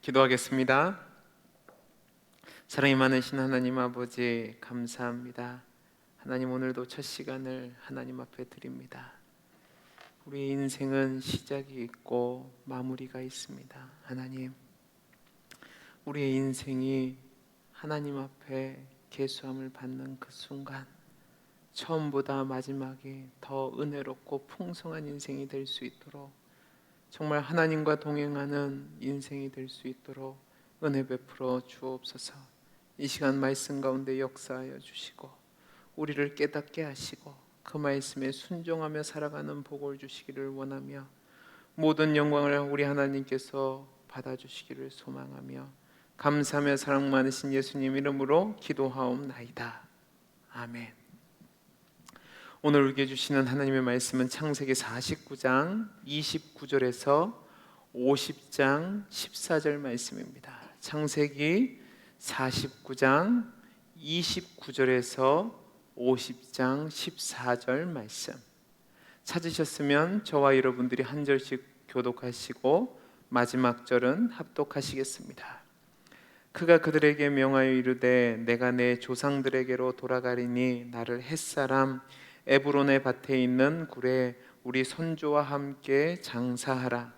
기도하겠습니다. 사랑이 많으신 하나님 아버지, 감사합니다. 하나님, 오늘도 첫 시간을 하나님 앞에 드립니다. 우리 인생은 시작이 있고 마무리가 있습니다. 하나님, 우리의 인생이 하나님 앞에 계수함을 받는 그 순간, 처음보다 마지막이 더 은혜롭고 풍성한 인생이 될 수 있도록, 정말 하나님과 동행하는 인생이 될 수 있도록 은혜 베풀어 주옵소서. 이 시간 말씀 가운데 역사하여 주시고, 우리를 깨닫게 하시고, 그 말씀에 순종하며 살아가는 복을 주시기를 원하며, 모든 영광을 우리 하나님께서 받아주시기를 소망하며, 감사하며 사랑 많으신 예수님 이름으로 기도하옵나이다. 아멘. 오늘 우리에게 주시는 하나님의 말씀은 창세기 49장 29절에서 50장 14절 말씀입니다. 창세기 49장 29절에서 50장 14절 말씀. 찾으셨으면 저와 여러분들이 한 절씩 교독하시고 마지막 절은 합독하시겠습니다. 그가 그들에게 명하여 이르되 내가 내 조상들에게로 돌아가리니 나를 햇사람 에브론의 밭에 있는 굴에 우리 손주와 함께 장사하라.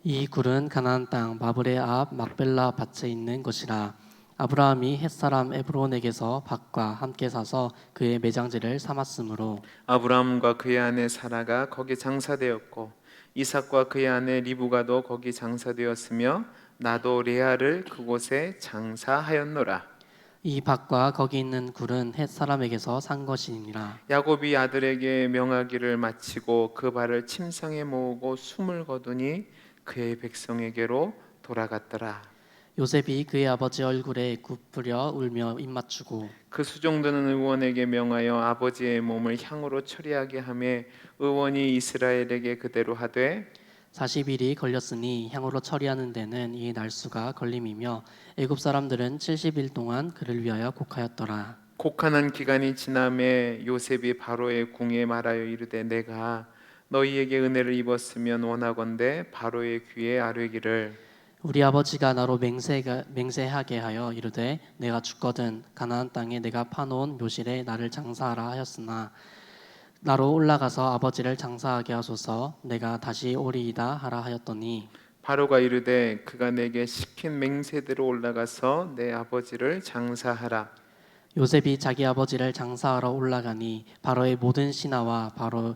이 굴은 가나안 땅 마브레 앞 막벨라 밭에 있는 곳이라. 아브라함이 햇사람 에브론에게서 밭과 함께 사서 그의 매장지를 삼았으므로 아브라함과 그의 아내 사라가 거기 장사되었고 이삭과 그의 아내 리브가도 거기 장사되었으며 나도 레아를 그곳에 장사하였노라. 이 밭과 거기 있는 굴은 햇사람에게서 산 것이니라. 야곱이 아들에게 명하기를 마치고 그 발을 침상에 모으고 숨을 거두니 그의 백성에게로 돌아갔더라. 요셉이 그의 아버지 얼굴에 굽으려 울며 입맞추고 그 수종드는 의원에게 명하여 아버지의 몸을 향으로 처리하게 하매 의원이 이스라엘에게 그대로 하되 40일이 걸렸으니 향으로 처리하는 데는 이 날수가 걸림이며 애굽 사람들은 70일 동안 그를 위하여 곡하였더라. 곡한한 기간이 지남에 요셉이 바로의 궁에 말하여 이르되 내가 너희에게 은혜를 입었으면 원하건대 바로의 귀에 아뢰기를 우리 아버지가 나로 맹세하게 하여 이르되 내가 죽거든 가나안 땅에 내가 파놓은 묘실에 나를 장사하라 하였으나 나로 올라가서 아버지를 장사하게 하소서 내가 다시 오리이다 하라 하였더니 바로가 이르되 그가 내게 시킨 맹세대로 올라가서 내 아버지를 장사하라. 요셉이 자기 아버지를 장사하러 올라가니 바로의 모든 신하와 바로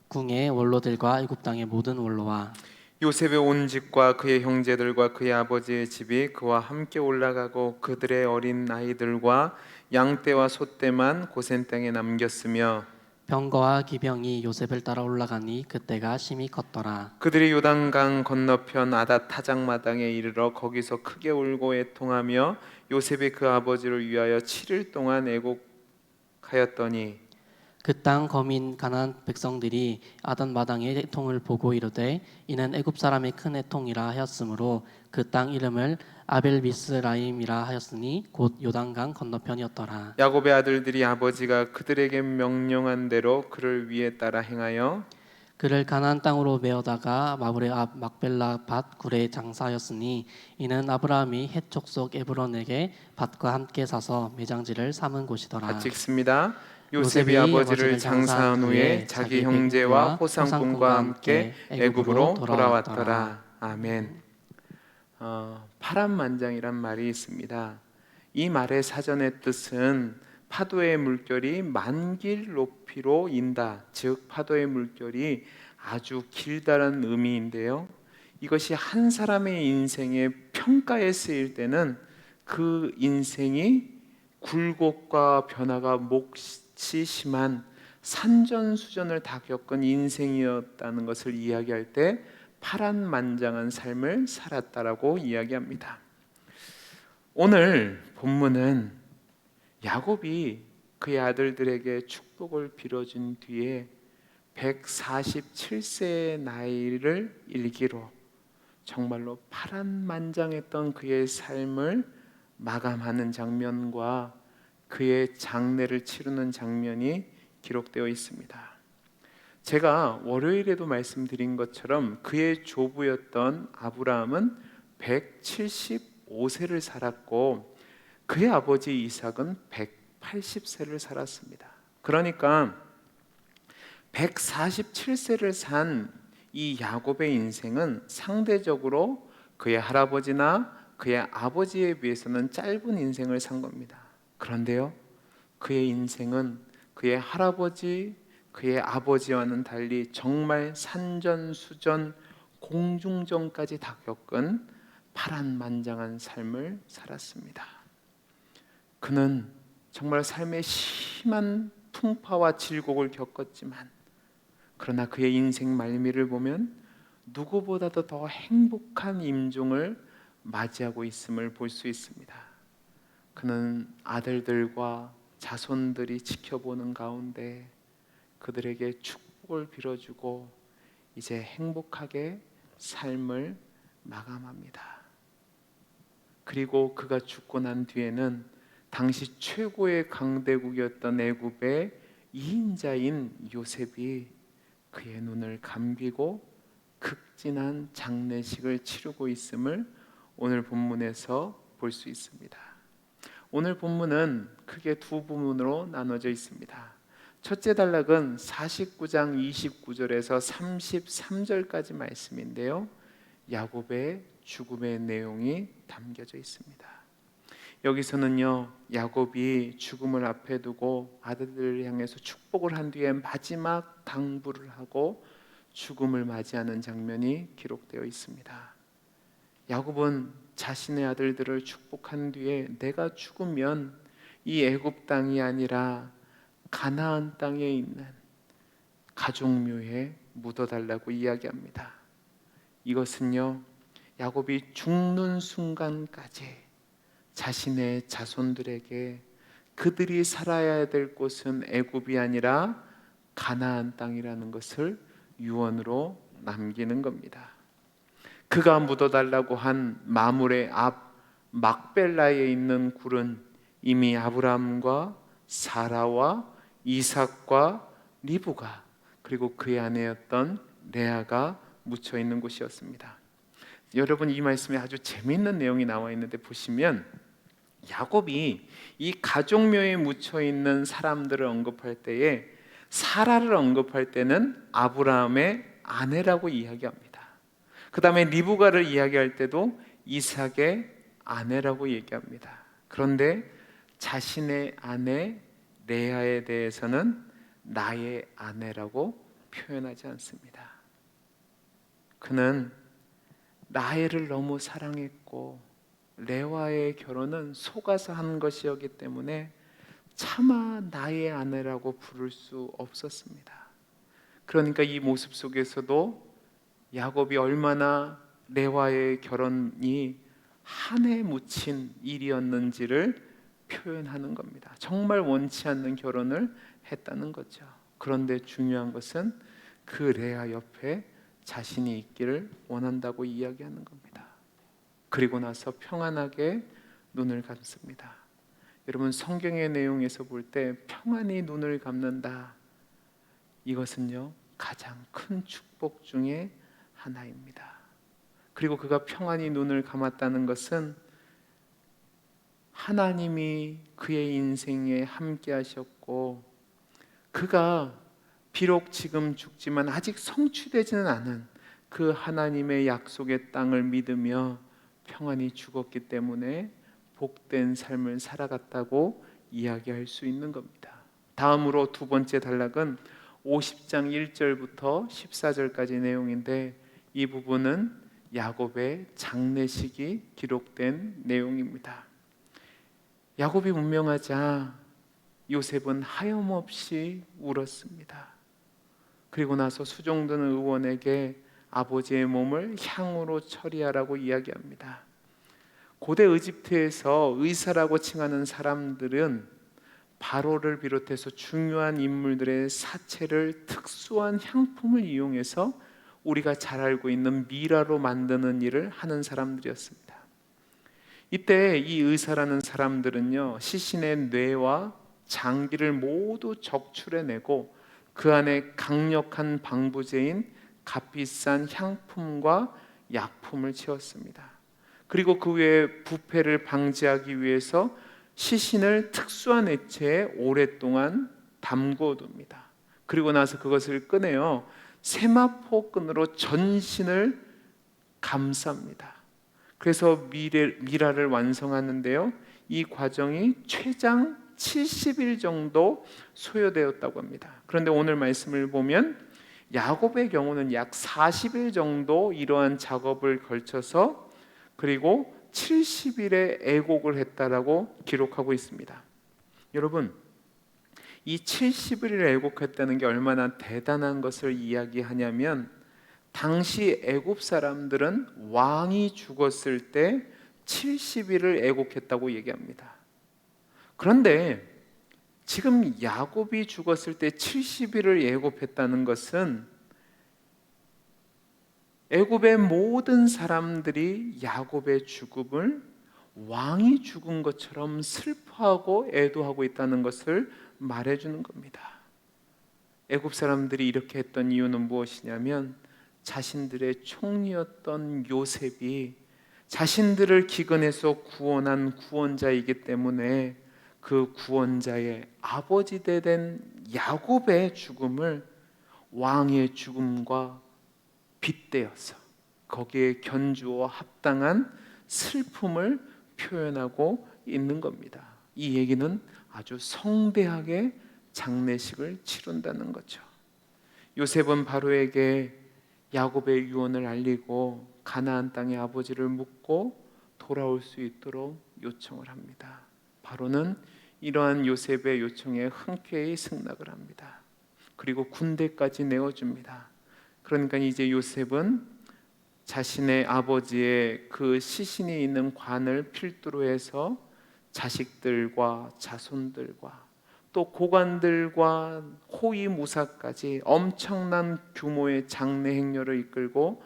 궁의 원로들과 애굽 땅의 모든 원로와 요셉의 온 집과 그의 형제들과 그의 아버지의 집이 그와 함께 올라가고 그들의 어린 아이들과 양떼와 소떼만 고센 땅에 남겼으며 병거와 기병이 요셉을 따라 올라가니 그때가 심히 컸더라. 그들이 요단강 건너편 아닷 타작마당에 이르러 거기서 크게 울고 애통하며 요셉이 그 아버지를 위하여 7일 동안 애곡하였더니 그 땅 거민 가나안 백성들이 아단 마당의 애통을 보고 이르되 이는 애굽 사람의 큰 애통이라 하였으므로 그 땅 이름을 아벨 미스라임이라 하였으니 곧 요단강 건너편이었더라. 야곱의 아들들이 아버지가 그들에게 명령한 대로 그를 위에 따라 행하여 그를 가나안 땅으로 메어다가 마브레 앞 막벨라 밭 굴에 장사하였으니 이는 아브라함이 헷 족속 에브론에게 밭과 함께 사서 매장지를 삼은 곳이더라. 같이 읽습니다. 요셉이 아버지를 장사한 후에 자기 형제와 호상꾼과 함께 애굽으로 돌아왔더라. 아멘. 파란만장이란 말이 있습니다. 이 말의 사전의 뜻은 파도의 물결이 만길 높이로 인다, 즉 파도의 물결이 아주 길다는 의미인데요. 이것이 한 사람의 인생의 평가에 쓰일 때는 그 인생이 굴곡과 변화가 몹시 심한 산전수전을 다 겪은 인생이었다는 것을 이야기할 때 파란만장한 삶을 살았다라고 이야기합니다. 오늘 본문은 야곱이 그의 아들들에게 축복을 빌어준 뒤에 147세의 나이를 일기로 정말로 파란만장했던 그의 삶을 마감하는 장면과 그의 장례를 치르는 장면이 기록되어 있습니다. 제가 월요일에도 말씀드린 것처럼 그의 조부였던 아브라함은 175세를 살았고 그의 아버지 이삭은 180세를 살았습니다. 그러니까 147세를 산 이 야곱의 인생은 상대적으로 그의 할아버지나 그의 아버지에 비해서는 짧은 인생을 산 겁니다. 그런데요, 그의 인생은 그의 할아버지, 그의 아버지와는 달리 정말 산전수전, 공중전까지 다 겪은 파란만장한 삶을 살았습니다. 그는 정말 삶의 심한 풍파와 질곡을 겪었지만, 그러나 그의 인생 말미를 보면 누구보다도 더 행복한 임종을 맞이하고 있음을 볼 수 있습니다. 그는 아들들과 자손들이 지켜보는 가운데 그들에게 축복을 빌어주고 이제 행복하게 삶을 마감합니다. 그리고 그가 죽고 난 뒤에는 당시 최고의 강대국이었던 애굽의 2인자인 요셉이 그의 눈을 감기고 극진한 장례식을 치르고 있음을 오늘 본문에서 볼 수 있습니다. 오늘 본문은 크게 두 부분으로 나눠져 있습니다. 첫째 단락은 49장 29절에서 33절까지 말씀인데요, 야곱의 죽음의 내용이 담겨져 있습니다. 여기서는요, 야곱이 죽음을 앞에 두고 아들들을 향해서 축복을 한 뒤에 마지막 당부를 하고 죽음을 맞이하는 장면이 기록되어 있습니다. 야곱은 자신의 아들들을 축복한 뒤에 내가 죽으면 이 애굽 땅이 아니라 가나안 땅에 있는 가족묘에 묻어달라고 이야기합니다. 이것은요, 야곱이 죽는 순간까지 자신의 자손들에게 그들이 살아야 될 곳은 애굽이 아니라 가나안 땅이라는 것을 유언으로 남기는 겁니다. 그가 묻어달라고 한 마물의 앞 막벨라에 있는 굴은 이미 아브라함과 사라와 이삭과 리브가 그리고 그의 아내였던 레아가 묻혀 있는 곳이었습니다. 여러분, 이 말씀에 아주 재미있는 내용이 나와 있는데 보시면 야곱이 이 가족묘에 묻혀 있는 사람들을 언급할 때에 사라를 언급할 때는 아브라함의 아내라고 이야기합니다. 그 다음에 리브가를 이야기할 때도 이삭의 아내라고 얘기합니다. 그런데 자신의 아내 레아에 대해서는 나의 아내라고 표현하지 않습니다. 그는 라헬을 너무 사랑했고 레아와의 결혼은 속아서 한 것이었기 때문에 차마 나의 아내라고 부를 수 없었습니다. 그러니까 이 모습 속에서도 야곱이 얼마나 레아와의 결혼이 한에 묻힌 일이었는지를 표현하는 겁니다. 정말 원치 않는 결혼을 했다는 거죠. 그런데 중요한 것은 그 레아 옆에 자신이 있기를 원한다고 이야기하는 겁니다. 그리고 나서 평안하게 눈을 감습니다. 여러분, 성경의 내용에서 볼 때 평안히 눈을 감는다, 이것은요 가장 큰 축복 중에 하나입니다. 그리고 그가 평안히 눈을 감았다는 것은 하나님이 그의 인생에 함께 하셨고 그가 비록 지금 죽지만 아직 성취되지는 않은 그 하나님의 약속의 땅을 믿으며 평안히 죽었기 때문에 복된 삶을 살아갔다고 이야기할 수 있는 겁니다. 다음으로 두 번째 단락은 50장 1절부터 14절까지 내용인데 이 부분은 야곱의 장례식이 기록된 내용입니다. 야곱이 운명하자 요셉은 하염없이 울었습니다. 그리고 나서 수종드는 의원에게 아버지의 몸을 향으로 처리하라고 이야기합니다. 고대 이집트에서 의사라고 칭하는 사람들은 바로를 비롯해서 중요한 인물들의 사체를 특수한 향품을 이용해서 우리가 잘 알고 있는 미라로 만드는 일을 하는 사람들이었습니다. 이때 이 의사라는 사람들은요, 시신의 뇌와 장기를 모두 적출해내고 그 안에 강력한 방부제인 값비싼 향품과 약품을 채웠습니다. 그리고 그 외에 부패를 방지하기 위해서 시신을 특수한 액체에 오랫동안 담궈둡니다. 그리고 나서 그것을 꺼내어 세마포 끈으로 전신을 감쌉니다. 그래서 미라를 완성하는데요, 이 과정이 최장 70일 정도 소요되었다고 합니다. 그런데 오늘 말씀을 보면 야곱의 경우는 약 40일 정도 이러한 작업을 걸쳐서 그리고 70일의 애곡을 했다라고 기록하고 있습니다. 여러분, 이 70일을 애곡했다는 게 얼마나 대단한 것을 이야기하냐면, 당시 애굽 사람들은 왕이 죽었을 때 70일을 애곡했다고 얘기합니다. 그런데 지금 야곱이 죽었을 때 70일을 애곡했다는 것은 애굽의 모든 사람들이 야곱의 죽음을 왕이 죽은 것처럼 슬퍼하고 애도하고 있다는 것을 말해주는 겁니다. 애굽 사람들이 이렇게 했던 이유는 무엇이냐면, 자신들의 총리였던 요셉이 자신들을 기근에서 구원한 구원자이기 때문에 그 구원자의 아버지 된 야곱의 죽음을 왕의 죽음과 빗대어서 거기에 견주어 합당한 슬픔을 표현하고 있는 겁니다. 이 얘기는 아주 성대하게 장례식을 치른다는 거죠. 요셉은 바로에게 야곱의 유언을 알리고 가나안 땅의 아버지를 묻고 돌아올 수 있도록 요청을 합니다. 바로는 이러한 요셉의 요청에 흔쾌히 승낙을 합니다. 그리고 군대까지 내어줍니다. 그러니까 이제 요셉은 자신의 아버지의 그 시신이 있는 관을 필두로 해서 자식들과 자손들과 또 고관들과 호위무사까지 엄청난 규모의 장례 행렬을 이끌고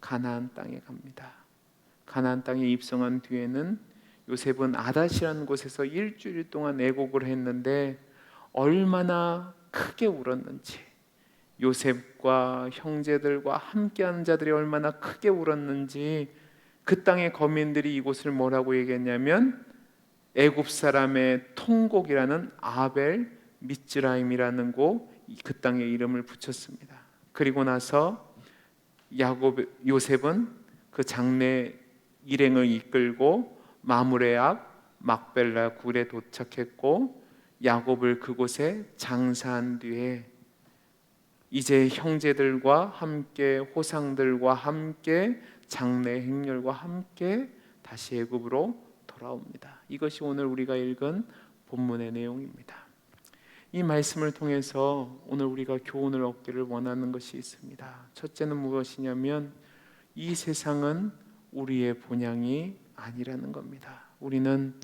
가나안 땅에 갑니다. 가나안 땅에 입성한 뒤에는 요셉은 아닷이라는 곳에서 일주일 동안 애곡을 했는데 얼마나 크게 울었는지, 요셉과 형제들과 함께하는 자들이 얼마나 크게 울었는지, 그 땅의 거민들이 이곳을 뭐라고 얘기했냐면 애굽 사람의 통곡이라는 아벨 미츠라임이라는 그 땅의 이름을 붙였습니다. 그리고 나서 요셉은 그 장례 일행을 이끌고 마므레 앞 막벨라 굴에 도착했고, 야곱을 그곳에 장사한 뒤에 이제 형제들과 함께 호상들과 함께 장례 행렬과 함께 다시 애굽으로 돌아옵니다. 이것이 오늘 우리가 읽은 본문의 내용입니다. 이 말씀을 통해서 오늘 우리가 교훈을 얻기를 원하는 것이 있습니다. 첫째는 무엇이냐면, 이 세상은 우리의 본향이 아니라는 겁니다. 우리는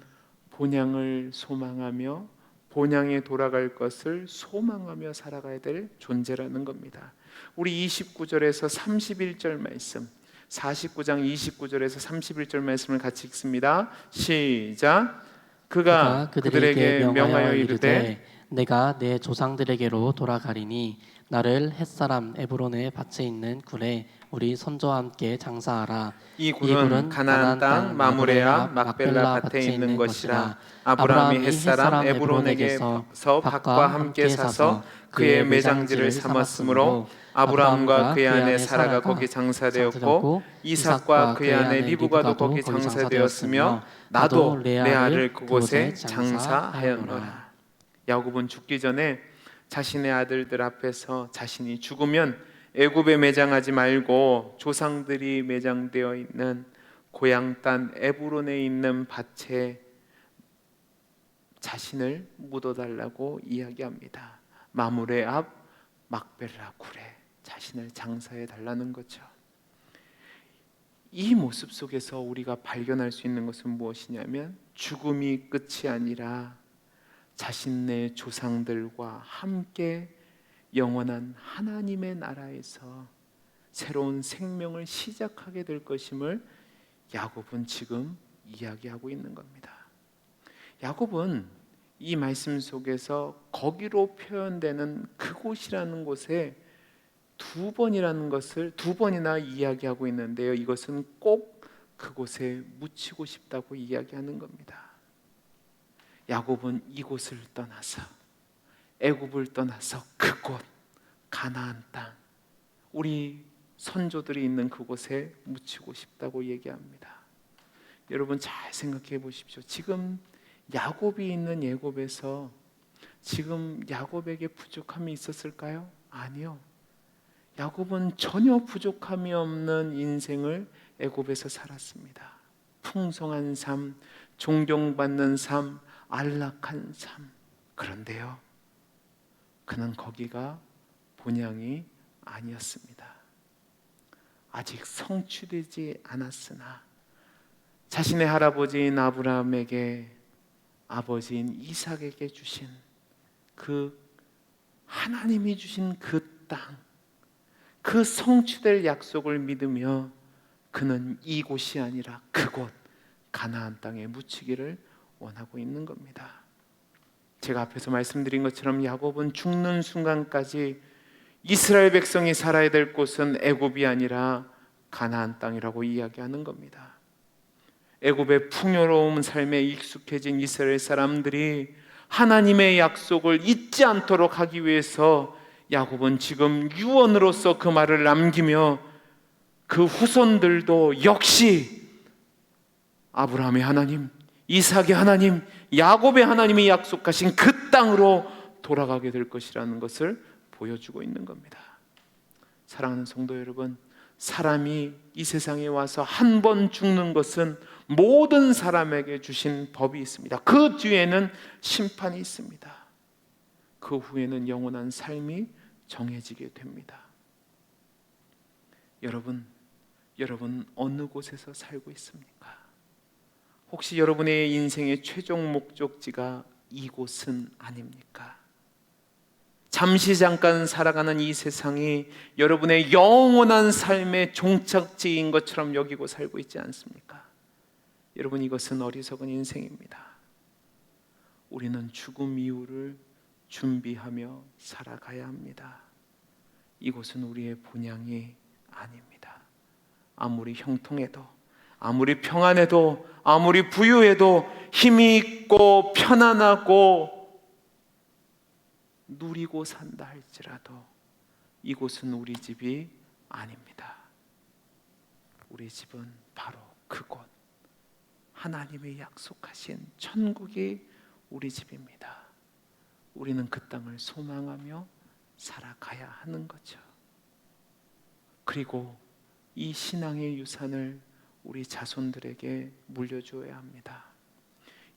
본향을 소망하며 본향에 돌아갈 것을 소망하며 살아가야 될 존재라는 겁니다. 우리 29절에서 31절 말씀, 49장 29절에서 31절 말씀을 같이 읽습니다. 시작. 그가 그들에게 명하여 이르되 내가 내 조상들에게로 돌아가리니 나를 햇사람 에브론의 밭에 있는 굴에 우리 선조와 함께 장사하라. 이 굴은 가나안 땅 마므레 앞 막벨라 밭에 있는 것이라. 아브라함이 햇사람 에브론에게서 밭과 함께 사서 그의 매장지를 삼았으므로 아브라함과 그의 아내 사라가 거기 장사되었고 이삭과 그의 아내 리브가도 거기 장사되었으며 나도 레아를 그곳에 장사하였노라. 야곱은 죽기 전에 자신의 아들들 앞에서 자신이 죽으면 애굽에 매장하지 말고 조상들이 매장되어 있는 고향 땅 에브론에 있는 밭에 자신을 묻어달라고 이야기합니다. 마므레 앞 막벨라 굴에 자신을 장사해 달라는 거죠. 이 모습 속에서 우리가 발견할 수 있는 것은 무엇이냐면, 죽음이 끝이 아니라 자신의 조상들과 함께 영원한 하나님의 나라에서 새로운 생명을 시작하게 될 것임을 야곱은 지금 이야기하고 있는 겁니다. 야곱은 이 말씀 속에서 거기로 표현되는 그곳이라는 곳에 두 번이나 이야기하고 있는데요, 이것은 꼭 그곳에 묻히고 싶다고 이야기하는 겁니다. 야곱은 이곳을 떠나서, 애굽을 떠나서 그곳 가나안 땅, 우리 선조들이 있는 그곳에 묻히고 싶다고 얘기합니다. 여러분 잘 생각해 보십시오. 지금 야곱이 있는 애굽에서 지금 야곱에게 부족함이 있었을까요? 아니요. 야곱은 전혀 부족함이 없는 인생을 애굽에서 살았습니다. 풍성한 삶, 존경받는 삶, 안락한 삶. 그런데요, 그는 거기가 본향이 아니었습니다. 아직 성취되지 않았으나 자신의 할아버지인 아브라함에게, 아버지인 이삭에게 주신 그 하나님이 주신 그 땅, 그 성취될 약속을 믿으며 그는 이곳이 아니라 그곳 가나안 땅에 묻히기를 원하고 있는 겁니다. 제가 앞에서 말씀드린 것처럼 야곱은 죽는 순간까지 이스라엘 백성이 살아야 될 곳은 애굽이 아니라 가나안 땅이라고 이야기하는 겁니다. 애굽의 풍요로운 삶에 익숙해진 이스라엘 사람들이 하나님의 약속을 잊지 않도록 하기 위해서 야곱은 지금 유언으로서 그 말을 남기며 그 후손들도 역시 아브라함의 하나님, 이삭의 하나님, 야곱의 하나님이 약속하신 그 땅으로 돌아가게 될 것이라는 것을 보여주고 있는 겁니다. 사랑하는 성도 여러분, 사람이 이 세상에 와서 한 번 죽는 것은 모든 사람에게 주신 법이 있습니다. 그 뒤에는 심판이 있습니다. 그 후에는 영원한 삶이 정해지게 됩니다. 여러분 어느 곳에서 살고 있습니까? 혹시 여러분의 인생의 최종 목적지가 이곳은 아닙니까? 잠시 잠깐 살아가는 이 세상이 여러분의 영원한 삶의 종착지인 것처럼 여기고 살고 있지 않습니까? 여러분, 이것은 어리석은 인생입니다. 우리는 죽음 이후를 준비하며 살아가야 합니다. 이곳은 우리의 본향이 아닙니다. 아무리 형통해도, 아무리 평안해도, 아무리 부유해도, 힘이 있고 편안하고 누리고 산다 할지라도 이곳은 우리 집이 아닙니다. 우리 집은 바로 그곳, 하나님의 약속하신 천국이 우리 집입니다. 우리는 그 땅을 소망하며 살아가야 하는 거죠. 그리고 이 신앙의 유산을 우리 자손들에게 물려주어야 합니다.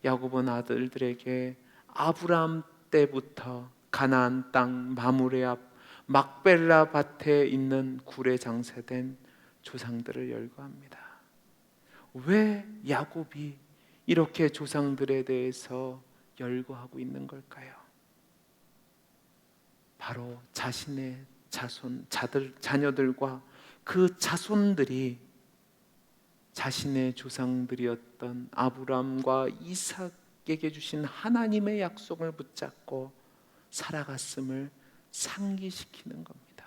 야곱은 아들들에게 아브라함 때부터 가나안 땅 마므레 앞 막벨라 밭에 있는 굴에 장사된 조상들을 열거합니다. 왜 야곱이 이렇게 조상들에 대해서 열거하고 있는 걸까요? 바로 자신의 자녀들과 그 자손들이 자신의 조상들이었던 아브라함과 이삭에게 주신 하나님의 약속을 붙잡고 살아갔음을 상기시키는 겁니다.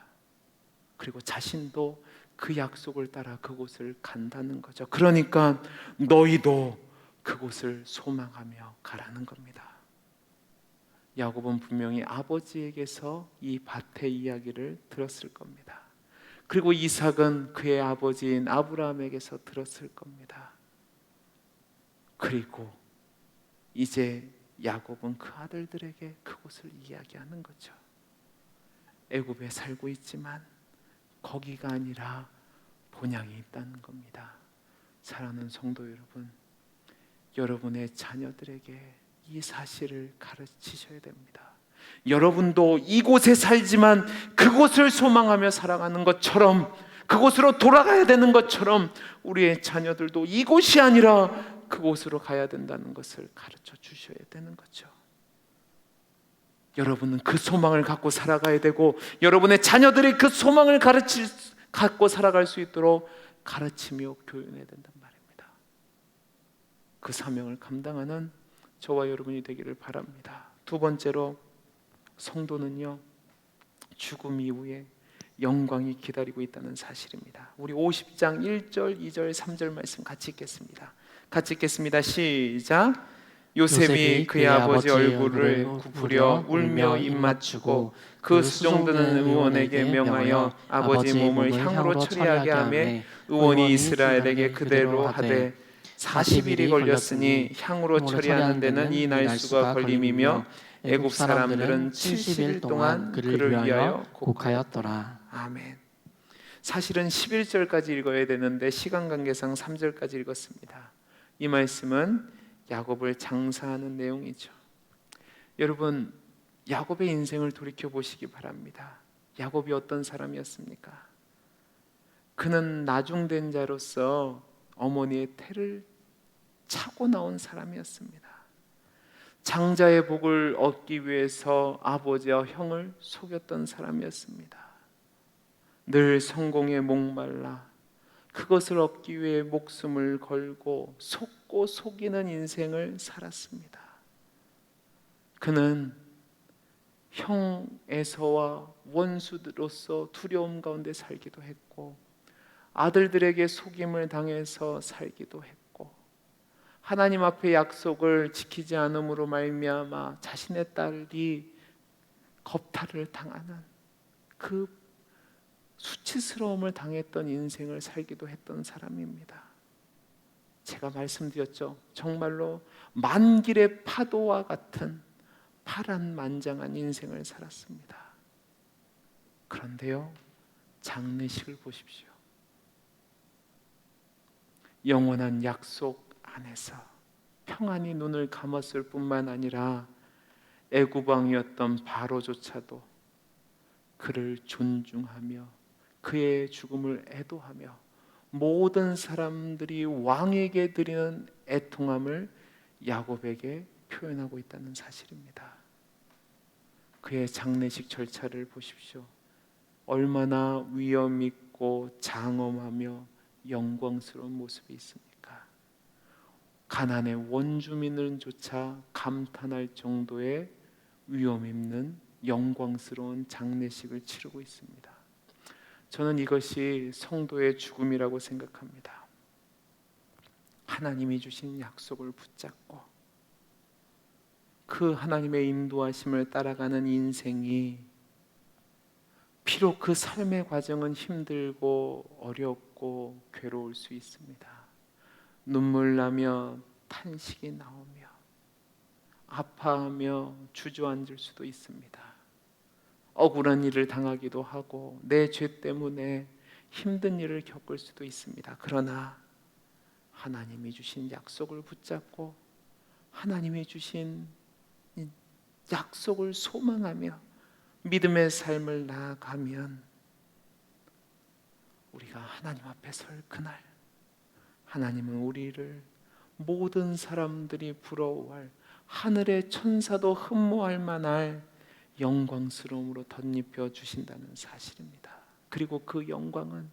그리고 자신도 그 약속을 따라 그곳을 간다는 거죠. 그러니까 너희도 그곳을 소망하며 가라는 겁니다. 야곱은 분명히 아버지에게서 이 밭의 이야기를 들었을 겁니다. 그리고 이삭은 그의 아버지인 아브라함에게서 들었을 겁니다. 그리고 이제 야곱은 그 아들들에게 그곳을 이야기하는 거죠. 애굽에 살고 있지만 거기가 아니라 본향이 있다는 겁니다. 사랑하는 성도 여러분, 여러분의 자녀들에게 이 사실을 가르치셔야 됩니다. 여러분도 이곳에 살지만 그곳을 소망하며 살아가는 것처럼, 그곳으로 돌아가야 되는 것처럼 우리의 자녀들도 이곳이 아니라 그곳으로 가야 된다는 것을 가르쳐 주셔야 되는 거죠. 여러분은 그 소망을 갖고 살아가야 되고, 여러분의 자녀들이 그 소망을 갖고 살아갈 수 있도록 가르치며 교육해야 된단 말입니다. 그 사명을 감당하는 저와 여러분이 되기를 바랍니다. 두 번째로, 성도는요, 죽음 이후에 영광이 기다리고 있다는 사실입니다. 우리 50장 1절, 2절, 3절 말씀 같이 읽겠습니다. 같이 읽겠습니다. 시작. 요셉이 그의 아버지 얼굴을 굽으려 울며 입맞추고 그 수종드는 의원에게 명하여 아버지 몸을 향으로 처리하게 하매 의원이 이스라엘에게 그대로 하되 40일이 걸렸으니 향으로 처리하는 데는 이 날수가 걸림이며 애굽 사람들은 70일 동안 그를 위하여 곡하였더라. 아멘. 사실은 11절까지 읽어야 되는데 시간 관계상 3절까지 읽었습니다. 이 말씀은 야곱을 장사하는 내용이죠. 여러분, 야곱의 인생을 돌이켜 보시기 바랍니다. 야곱이 어떤 사람이었습니까? 그는 나중된 자로서 어머니의 태를 차고 나온 사람이었습니다. 장자의 복을 얻기 위해서 아버지와 형을 속였던 사람이었습니다. 늘 성공에 목말라 그것을 얻기 위해 목숨을 걸고 속고 속이는 인생을 살았습니다. 그는 형 에서와 원수로서 두려움 가운데 살기도 했고 아들들에게 속임을 당해서 살기도 했고 하나님 앞에 약속을 지키지 않음으로 말미암아 자신의 딸이 겁탈을 당하는 그 수치스러움을 당했던 인생을 살기도 했던 사람입니다. 제가 말씀드렸죠. 정말로 만길의 파도와 같은 파란만장한 인생을 살았습니다. 그런데요, 장례식을 보십시오. 영원한 약속 안에서 평안히 눈을 감았을 뿐만 아니라 애굽 왕이었던 바로조차도 그를 존중하며 그의 죽음을 애도하며 모든 사람들이 왕에게 드리는 애통함을 야곱에게 표현하고 있다는 사실입니다. 그의 장례식 절차를 보십시오. 얼마나 위엄 있고 장엄하며 영광스러운 모습이 있습니까? 가나안의 원주민들조차 감탄할 정도의 위엄 있는 영광스러운 장례식을 치르고 있습니다. 저는 이것이 성도의 죽음이라고 생각합니다. 하나님이 주신 약속을 붙잡고 그 하나님의 인도하심을 따라가는 인생이 비록 그 삶의 과정은 힘들고 어렵고 괴로울 수 있습니다. 눈물 나며 탄식이 나오며 아파하며 주저앉을 수도 있습니다. 억울한 일을 당하기도 하고 내 죄 때문에 힘든 일을 겪을 수도 있습니다. 그러나 하나님이 주신 약속을 붙잡고 하나님이 주신 약속을 소망하며 믿음의 삶을 나아가면 우리가 하나님 앞에 설 그날 하나님은 우리를 모든 사람들이 부러워할 하늘의 천사도 흠모할 만할 영광스러움으로 덧입혀 주신다는 사실입니다. 그리고 그 영광은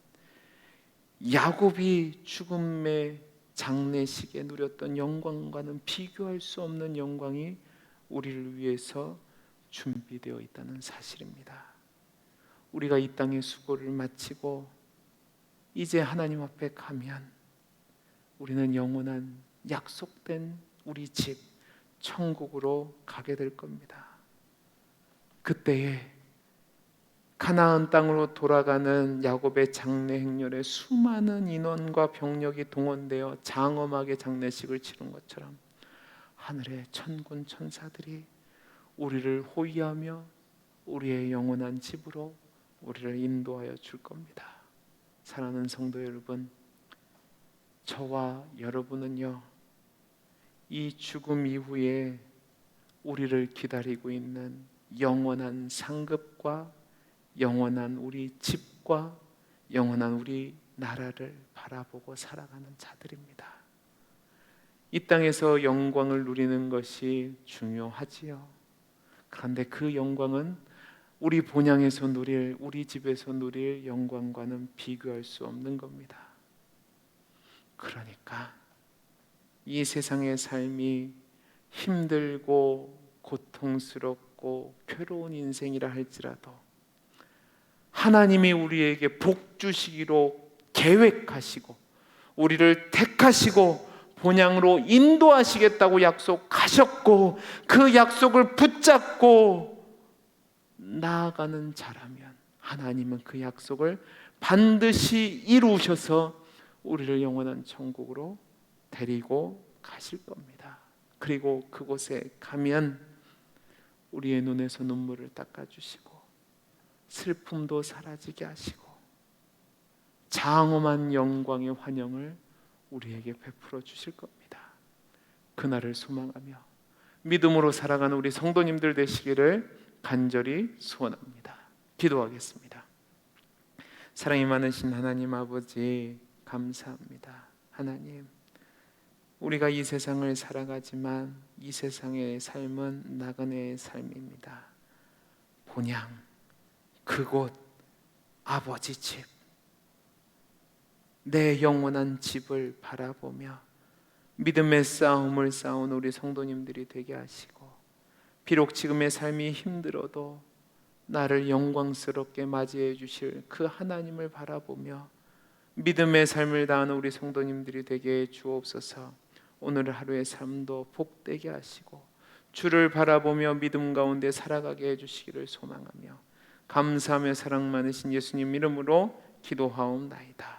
야곱이 죽음의 장례식에 누렸던 영광과는 비교할 수 없는 영광이 우리를 위해서 준비되어 있다는 사실입니다. 우리가 이 땅의 수고를 마치고 이제 하나님 앞에 가면 우리는 영원한 약속된 우리 집 천국으로 가게 될 겁니다. 그때에 가나안 땅으로 돌아가는 야곱의 장례 행렬에 수많은 인원과 병력이 동원되어 장엄하게 장례식을 치른 것처럼 하늘의 천군 천사들이 우리를 호위하며 우리의 영원한 집으로 우리를 인도하여 줄 겁니다. 사랑하는 성도 여러분, 저와 여러분은요, 이 죽음 이후에 우리를 기다리고 있는 영원한 상급과 영원한 우리 집과 영원한 우리 나라를 바라보고 살아가는 자들입니다. 이 땅에서 영광을 누리는 것이 중요하지요. 그런데 그 영광은 우리 본향에서 누릴, 우리 집에서 누릴 영광과는 비교할 수 없는 겁니다. 그러니까 이 세상의 삶이 힘들고 고통스럽고 괴로운 인생이라 할지라도 하나님이 우리에게 복 주시기로 계획하시고 우리를 택하시고 본향으로 인도하시겠다고 약속하셨고 그 약속을 붙잡고 나아가는 자라면 하나님은 그 약속을 반드시 이루셔서 우리를 영원한 천국으로 데리고 가실 겁니다. 그리고 그곳에 가면 우리의 눈에서 눈물을 닦아주시고 슬픔도 사라지게 하시고 장엄한 영광의 환영을 우리에게 베풀어 주실 겁니다. 그날을 소망하며 믿음으로 살아가는 우리 성도님들 되시기를 간절히 소원합니다. 기도하겠습니다. 사랑이 많으신 하나님 아버지, 감사합니다. 하나님, 우리가 이 세상을 살아가지만 이 세상의 삶은 나그네의 삶입니다. 본향, 그곳, 아버지 집, 내 영원한 집을 바라보며 믿음의 싸움을 싸운 우리 성도님들이 되게 하시고, 비록 지금의 삶이 힘들어도 나를 영광스럽게 맞이해 주실 그 하나님을 바라보며 믿음의 삶을 다하는 우리 성도님들이 되게 해 주옵소서. 오늘 하루의 삶도 복되게 하시고 주를 바라보며 믿음 가운데 살아가게 해주시기를 소망하며 감사하며 사랑 많으신 예수님 이름으로 기도하옵나이다.